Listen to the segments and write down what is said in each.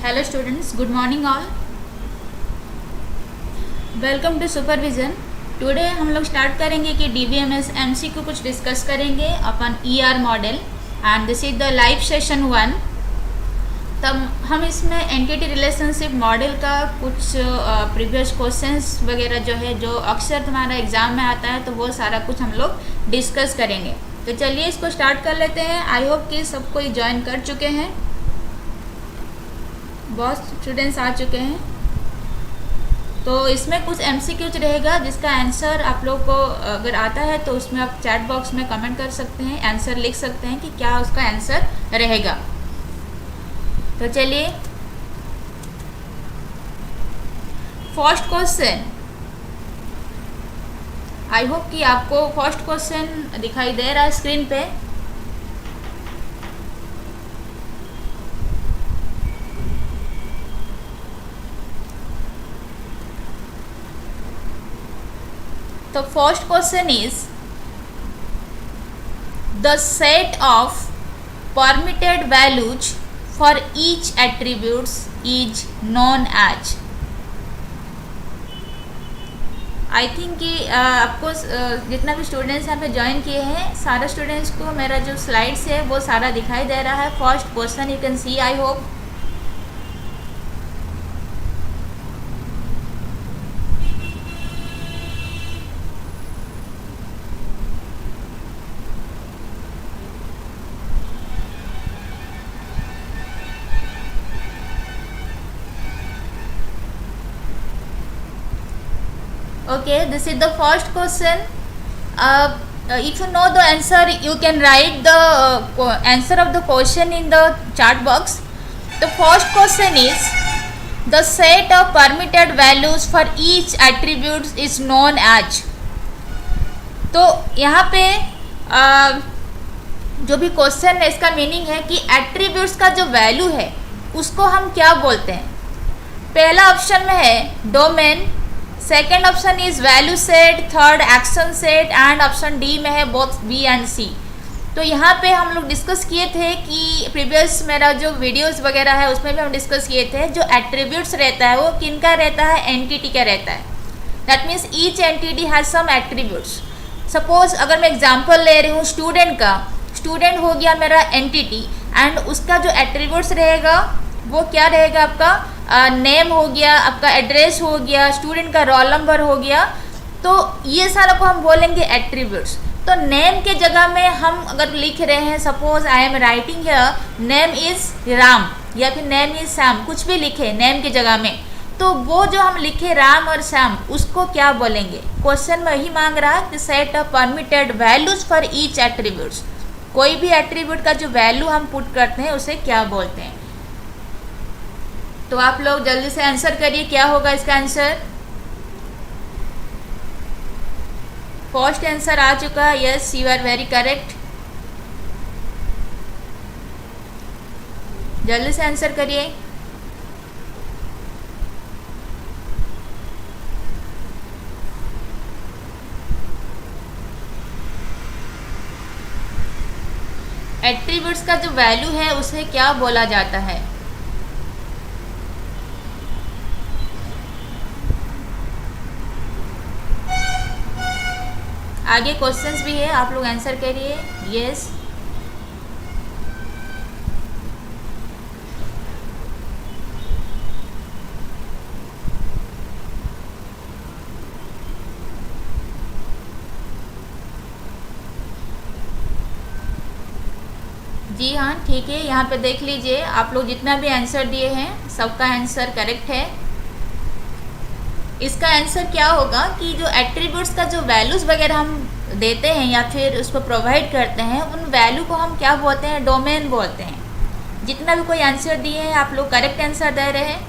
Hello students, good morning all. Welcome to supervision. Today हम लोग start करेंगे कि डीबीएमएस एमसीक्यू कुछ डिस्कस करेंगे अपन ER model and this is the live session 1। तब हम इसमें एंटिटी रिलेशनशिप मॉडल का कुछ प्रीवियस क्वेश्चंस वगैरह जो है जो अक्सर तुम्हारा एग्ज़ाम में आता है तो वो सारा कुछ हम लोग डिस्कस करेंगे। तो चलिए इसको स्टार्ट कर लेते हैं। आई होप कि सब कोई ज्वाइन कर चुके हैं, बहुत स्टूडेंट्स आ चुके हैं। तो इसमें कुछ एमसीक्यूज रहेगा जिसका आंसर आप लोग को अगर आता है तो उसमें आप चैट बॉक्स में कमेंट कर सकते हैं, आंसर लिख सकते हैं कि क्या उसका आंसर रहेगा। तो चलिए फर्स्ट क्वेश्चन, आई होप कि आपको फर्स्ट क्वेश्चन दिखाई दे रहा है स्क्रीन पे। तो first question is the set of permitted values for each attributes is known as. I think कि आपको जितना भी स्टूडेंट्स यहाँ पे ज्वाइन किए हैं सारे स्टूडेंट्स को मेरा जो स्लाइड्स है वो सारा दिखाई दे रहा है। First question you can see, I hope. Okay, this is the first question. If you know the answer, you can write the answer of the question in the chat box. The first question is the set of permitted values for each attribute is known as. तो यहाँ पे जो भी question है इसका meaning है कि attributes का जो वैल्यू है उसको हम क्या बोलते हैं। पहला ऑप्शन में है domain, second option is value set, third action set and option D में है बोथ बी एंड सी। तो यहाँ पे हम लोग डिस्कस किए थे कि प्रीवियस मेरा जो वीडियोस वगैरह है उसमें भी हम डिस्कस किए थे जो एट्रीब्यूट्स रहता है वो किनका रहता है, एंटिटी का रहता है। That means each entity has some attributes. Suppose अगर मैं एग्जांपल ले रही हूँ स्टूडेंट का, स्टूडेंट हो गया मेरा एंटिटी एंड उसका जो एट्रीब्यूट्स रहेगा वो क्या रहेगा, आपका नेम हो गया, आपका एड्रेस हो गया, स्टूडेंट का रोल नंबर हो गया। तो ये सारा को हम बोलेंगे एट्रीब्यूट्स। तो नेम के जगह में हम अगर लिख रहे हैं, suppose I am writing here name is Ram या फिर नेम इज श्याम, कुछ भी लिखे नेम की जगह में, तो वो जो हम लिखे राम और श्याम उसको क्या बोलेंगे। क्वेश्चन में यही मांग रहा है कि set of permitted values for each attributes. कोई भी एट्रीब्यूट का जो वैल्यू हम पुट करते हैं उसे क्या बोलते हैं। तो आप लोग जल्दी से आंसर करिए, क्या होगा इसका आंसर। फर्स्ट आंसर आ चुका है, yes you are very correct. जल्दी से आंसर करिए। एट्रीब्यूट्स का जो वैल्यू है उसे क्या बोला जाता है। आगे क्वेश्चंस भी है, आप लोग आंसर करिए। यस, जी हाँ ठीक है। यहाँ पे देख लीजिए, आप लोग जितना भी आंसर दिए हैं सबका आंसर करेक्ट है। इसका आंसर क्या होगा कि जो एट्रीब्यूट्स का जो वैल्यूज़ वगैरह हम देते हैं या फिर उसको प्रोवाइड करते हैं उन वैल्यू को हम क्या बोलते हैं, डोमेन बोलते हैं। जितना भी कोई आंसर दिए हैं आप लोग करेक्ट आंसर दे रहे हैं।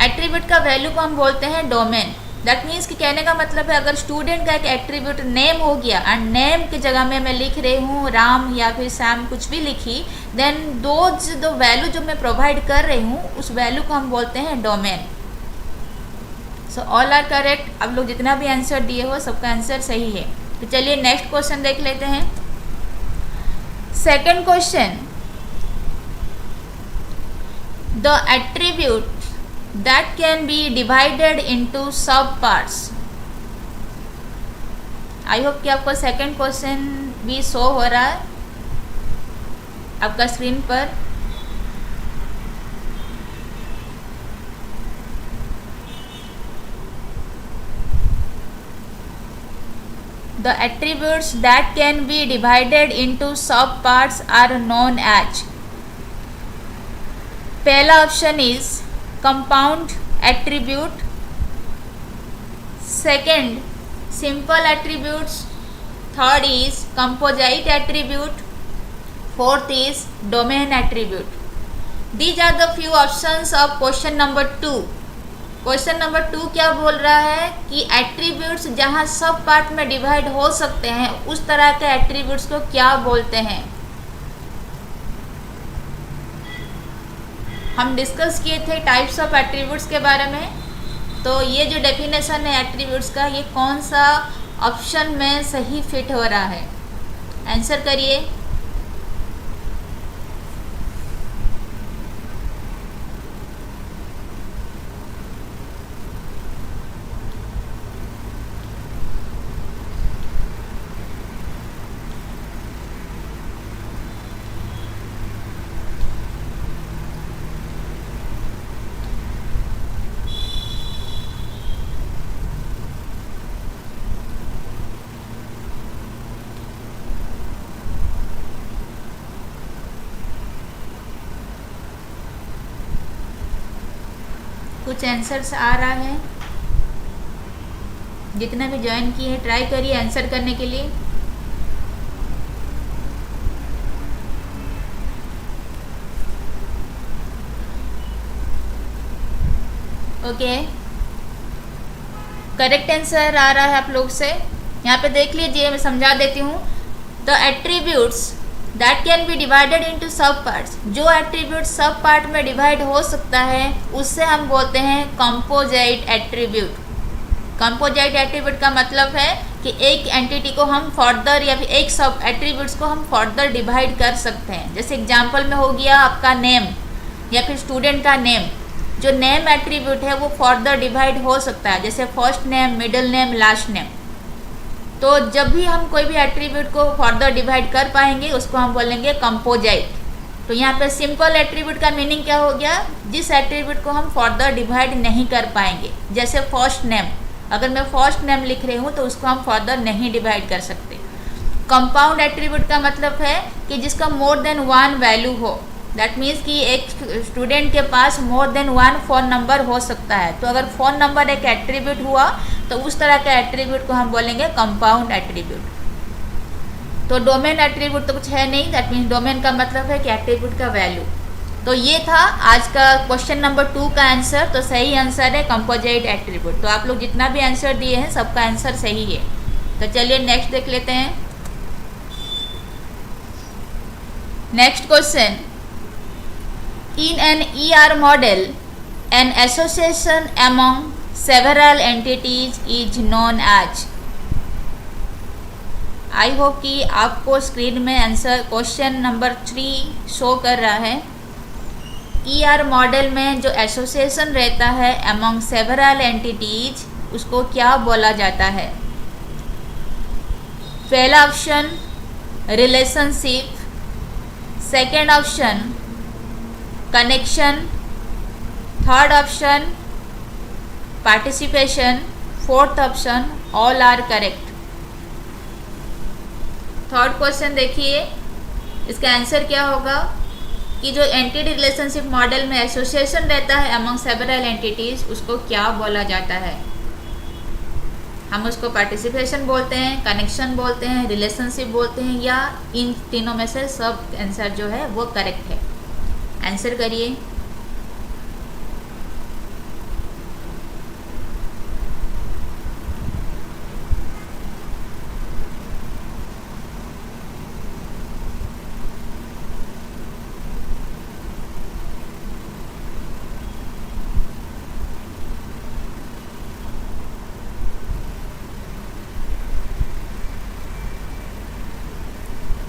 एट्रीब्यूट का वैल्यू को हम बोलते हैं डोमेन। दैट मीन्स कि कहने का मतलब है अगर स्टूडेंट का एक एट्रीब्यूट नेम हो गया एंड नेम की जगह में मैं लिख रही हूँ राम या फिर श्याम, कुछ भी लिखी, देन दो वैल्यू जो मैं प्रोवाइड कर रही हूँ उस वैल्यू को हम बोलते हैं domain. So all are correct. अब लोग जितना भी आंसर दिए हो सबका आंसर सही है। तो चलिए नेक्स्ट क्वेश्चन देख लेते हैं। Second question, the attribute that can be divided into सब पार्ट्स। आई होप कि आपको सेकंड क्वेश्चन भी शो हो रहा है आपका स्क्रीन पर। The attributes that can be divided into subparts are known as। पहला option is compound attribute, second simple attributes, third is composite attribute, fourth is domain attribute. These are the few options of question number 2। Question number 2 क्या बोल रहा है कि attributes जहां सब part में divide हो सकते हैं उस तरह के एट्रीब्यूट्स को क्या बोलते हैं। हम डिस्कस किए थे टाइप्स ऑफ एट्रीब्यूट्स के बारे में। तो ये जो डेफिनेशन है एट्रीब्यूट्स का, ये कौन सा ऑप्शन में सही फिट हो रहा है, आंसर करिए। कुछ आंसर्स आ रहा है, जितना भी ज्वाइन किए हैं ट्राई करिए आंसर करने के लिए। ओके, करेक्ट आंसर आ रहा है आप लोग से। यहाँ पे देख लीजिए, मैं समझा देती हूँ। The attributes that can be divided into सब पार्ट्स, जो एट्रीब्यूट सब पार्ट में डिवाइड हो सकता है उससे हम बोलते हैं कंपोजिट एट्रीब्यूट। कंपोजिट एट्रीब्यूट का मतलब है कि एक एंटिटी को हम फर्दर या फिर एक सब एट्रीब्यूट्स को हम फर्दर डिवाइड कर सकते हैं। जैसे एग्जांपल में हो गया आपका नेम या फिर स्टूडेंट का नेम। जो नेम एट्रीब्यूट है वो फर्दर डिवाइड हो सकता है, जैसे first name, middle name, last name. तो जब भी हम कोई भी एट्रीब्यूट को फर्दर डिवाइड कर पाएंगे उसको हम बोलेंगे कंपोजिट। तो यहाँ पे सिंपल एट्रीब्यूट का मीनिंग क्या हो गया, जिस एट्रीब्यूट को हम फर्दर डिवाइड नहीं कर पाएंगे। जैसे फर्स्ट नेम, अगर मैं फर्स्ट नेम लिख रही हूँ तो उसको हम फर्दर नहीं डिवाइड कर सकते। कंपाउंड एट्रीब्यूट का मतलब है कि जिसका मोर देन वन वैल्यू हो। दैट मीन्स कि एक स्टूडेंट के पास more than one phone number हो सकता है। तो अगर फ़ोन नंबर एक एट्रीब्यूट हुआ तो उस तरह के एट्रीब्यूट को हम बोलेंगे कंपाउंड एट्रीब्यूट। तो डोमेन एट्रीब्यूट तो कुछ है नहीं, दैट मीन्स डोमेन का मतलब है कि एट्रीब्यूट का वैल्यू। तो ये था आज का क्वेश्चन नंबर 2 का आंसर। तो सही आंसर है कंपोजिट एट्रीब्यूट। तो आप लोग जितना भी आंसर दिए हैं सबका आंसर सही है। तो चलिए नेक्स्ट देख लेते हैं। Next question, in an ER model an association among several entities is known as। I hope कि आपको स्क्रीन में आंसर क्वेश्चन नंबर 3 शो कर रहा है। ER मॉडल में जो एसोसिएशन रहता है among several entities उसको क्या बोला जाता है। पहला option relationship, second option connection, third option participation, fourth option all are correct. Third question देखिए, इसका आंसर क्या होगा कि जो एंटिटी रिलेशनशिप मॉडल में एसोसिएशन रहता है अमंग सेवरल एंटिटीज उसको क्या बोला जाता है। हम उसको पार्टिसिपेशन बोलते हैं, कनेक्शन बोलते हैं, रिलेशनशिप बोलते हैं, या इन तीनों में से सब आंसर जो है वो करेक्ट है। आंसर करिए।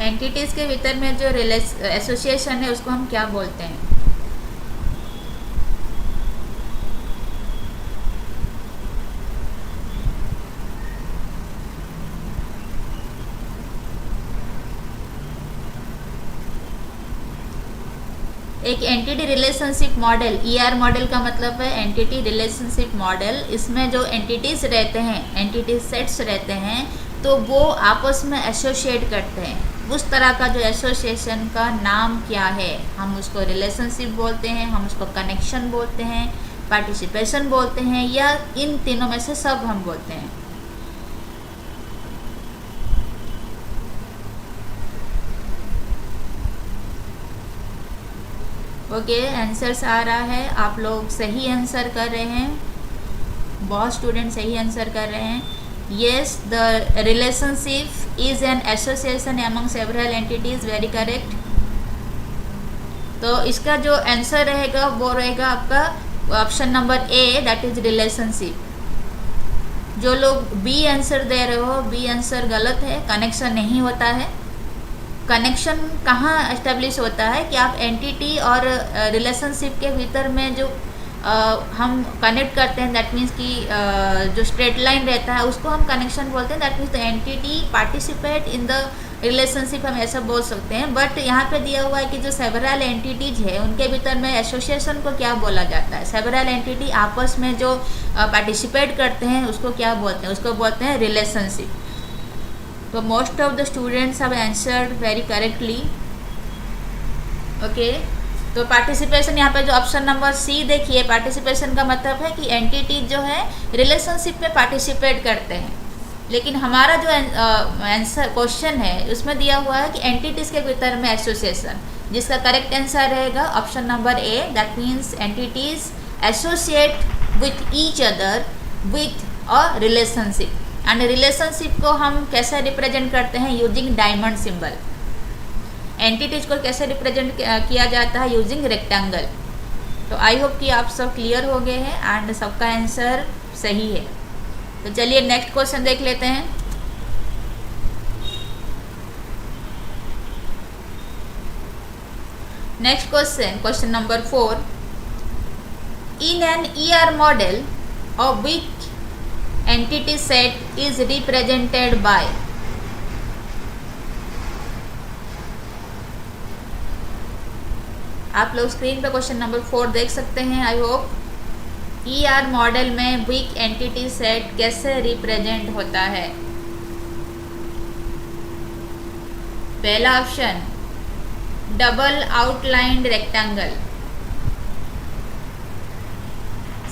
एंटिटीज़ के भीतर में जो एसोसिएशन है उसको हम क्या बोलते हैं। एक entity relationship model, ER model का मतलब है एंटिटी रिलेशनशिप मॉडल। इसमें जो एंटिटीज रहते हैं, एंटिटी सेट्स रहते हैं, तो वो आपस में एसोसिएट करते हैं। उस तरह का जो एसोसिएशन का नाम क्या है, हम उसको रिलेशनशिप बोलते हैं, हम उसको कनेक्शन बोलते हैं, पार्टिसिपेशन बोलते हैं, या इन तीनों में से सब हम बोलते हैं। ओके, आंसर्स आ रहा है, आप लोग सही आंसर कर रहे हैं, बहुत स्टूडेंट सही आंसर कर रहे हैं। Yes, the relationship is an association among several entities, very correct. तो इसका जो आंसर रहेगा वो रहेगा आपका option number A, that is relationship. जो लोग बी आंसर दे रहे हो, बी आंसर गलत है, कनेक्शन नहीं होता है। कनेक्शन कहाँ एस्टेब्लिश होता है कि आप एंटिटी और रिलेशनशिप के भीतर में जो हम कनेक्ट करते हैं, दैट मीन्स कि जो स्ट्रेट लाइन रहता है उसको हम कनेक्शन बोलते हैं। That means the entity participate in the relationship, हम ऐसा बोल सकते हैं। बट यहाँ पे दिया हुआ है कि जो सेवरल एंटिटीज है उनके भीतर में एसोसिएशन को क्या बोला जाता है। सेवरल एंटिटी आपस में जो पार्टिसिपेट करते हैं उसको क्या बोलते हैं, उसको बोलते हैं रिलेशनशिप। तो most of the students have answered very correctly. Okay, तो पार्टिसिपेशन यहाँ पे जो ऑप्शन नंबर सी देखिए, पार्टिसिपेशन का मतलब है कि एंटिटी जो है रिलेशनशिप में पार्टिसिपेट करते हैं। लेकिन हमारा जो आंसर क्वेश्चन है उसमें दिया हुआ है कि एंटिटीज़ के भीतर में एसोसिएशन, जिसका करेक्ट आंसर रहेगा option number A, that means entities associate with each other with a relationship. And relationship को हम कैसे रिप्रेजेंट करते हैं, यूजिंग डायमंड सिंबल। एंटिटीज को कैसे रिप्रेजेंट किया जाता है, यूजिंग रेक्टेंगल। तो आई होप कि आप सब क्लियर हो गए हैं एंड सबका आंसर सही है। तो चलिए नेक्स्ट क्वेश्चन देख लेते हैं। Next question, question number 4, in an ER model of which entity set is represented by। आप लोग स्क्रीन पे क्वेश्चन नंबर 4 देख सकते हैं। आई होप ईआर मॉडल में वीक एंटिटी सेट कैसे रिप्रेजेंट होता है। पहला option double outlined rectangle,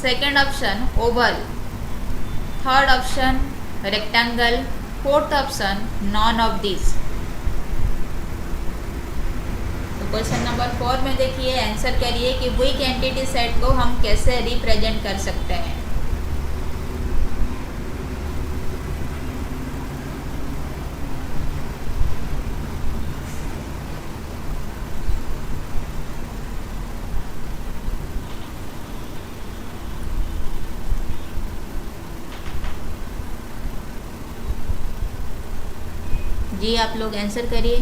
second option Oval, third option rectangle, fourth option none of this. तो क्वेश्चन नंबर 4 में देखिए, आंसर करिए कि वीक एंटिटी सेट को हम कैसे रिप्रेजेंट कर सकते हैं। जी आप लोग आंसर करिए।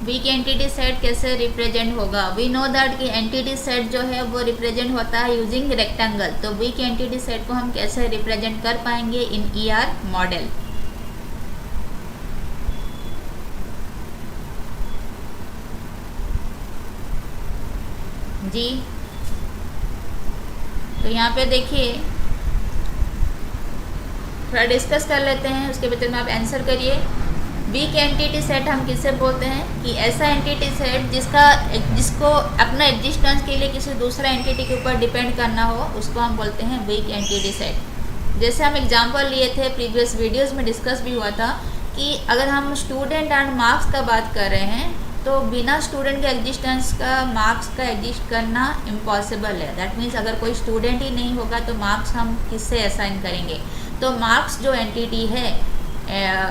वीक एंटिटी सेट कैसे रिप्रेजेंट होगा। वी नो दैट कि एंटिटी सेट जो है वो रिप्रेजेंट होता है यूजिंग रेक्टेंगल। तो वीक एंटिटी सेट को हम कैसे रिप्रेजेंट कर पाएंगे इन ईआर मॉडल। जी तो यहाँ पे देखिए, थोड़ा डिस्कस कर लेते हैं, उसके भीतर में आप आंसर करिए। वीक एंटिटी सेट हम किससे बोलते हैं कि ऐसा एंटिटी सेट जिसको अपना एग्जिस्टेंस के लिए किसी दूसरा एंटिटी के ऊपर डिपेंड करना हो, उसको हम बोलते हैं वीक एंटिटी सेट। जैसे हम एग्जांपल लिए थे, प्रीवियस वीडियोस में डिस्कस भी हुआ था कि अगर हम स्टूडेंट एंड मार्क्स का बात कर रहे हैं तो बिना स्टूडेंट के एग्जिस्टेंस का मार्क्स का एग्जिस्ट करना इम्पॉसिबल है। दैट मीन्स अगर कोई स्टूडेंट ही नहीं होगा तो मार्क्स हम किससे असाइन करेंगे। तो मार्क्स जो एंटिटी है,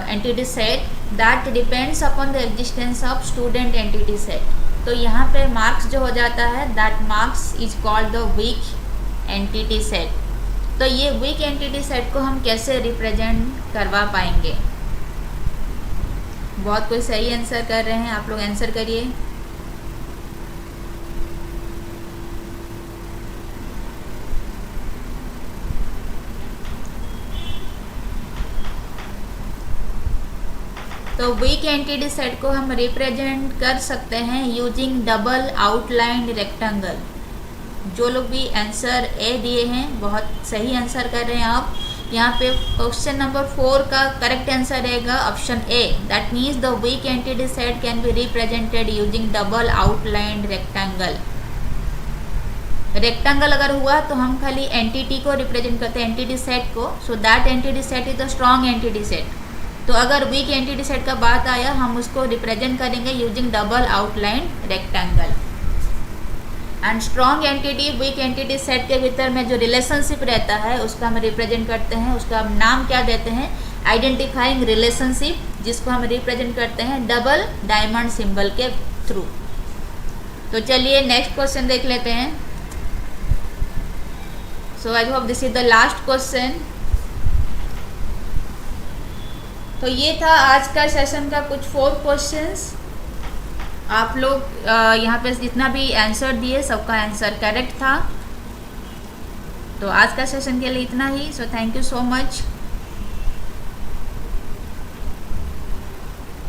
entity set, that depends upon the existence of student entity set. तो यहाँ पे मार्क्स जो हो जाता है, that marks is called the weak entity set. तो ये वीक एंटिटी सेट को हम कैसे रिप्रेजेंट करवा पाएंगे। बहुत कोई सही आंसर कर रहे हैं, आप लोग आंसर करिए। तो वीक एंटिटी सेट को हम रिप्रेजेंट कर सकते हैं यूजिंग डबल आउटलाइन रेक्टेंगल। जो लोग भी आंसर ए दिए हैं बहुत सही आंसर कर रहे हैं आप। यहाँ पे क्वेश्चन नंबर 4 का करेक्ट आंसर रहेगा option A. That means the weak entity set can be represented using double outline rectangle. Rectangle अगर हुआ तो हम खाली एंटिटी को रिप्रेजेंट करते हैं, एंटिटी सेट को। So that entity set is the strong entity set. तो अगर वीक एंटिटी सेट का बात आया हम उसको रिप्रेजेंट करेंगे using double outline rectangle. And strong entity weak entity set के भीतर में जो रिलेशनशिप रहता है उसका हम रिप्रेजेंट करते हैं, उसका हम नाम क्या देते हैं, आइडेंटिफाइंग रिलेशनशिप, जिसको हम रिप्रेजेंट करते हैं डबल डायमंड सिंबल के थ्रू। तो चलिए नेक्स्ट क्वेश्चन देख लेते हैं। So I hope this is the last question. तो ये था आज का सेशन का कुछ 4 क्वेश्चंस। आप लोग यहाँ पे जितना भी आंसर दिए सबका आंसर करेक्ट था। तो आज का सेशन के लिए इतना ही। So thank you so much.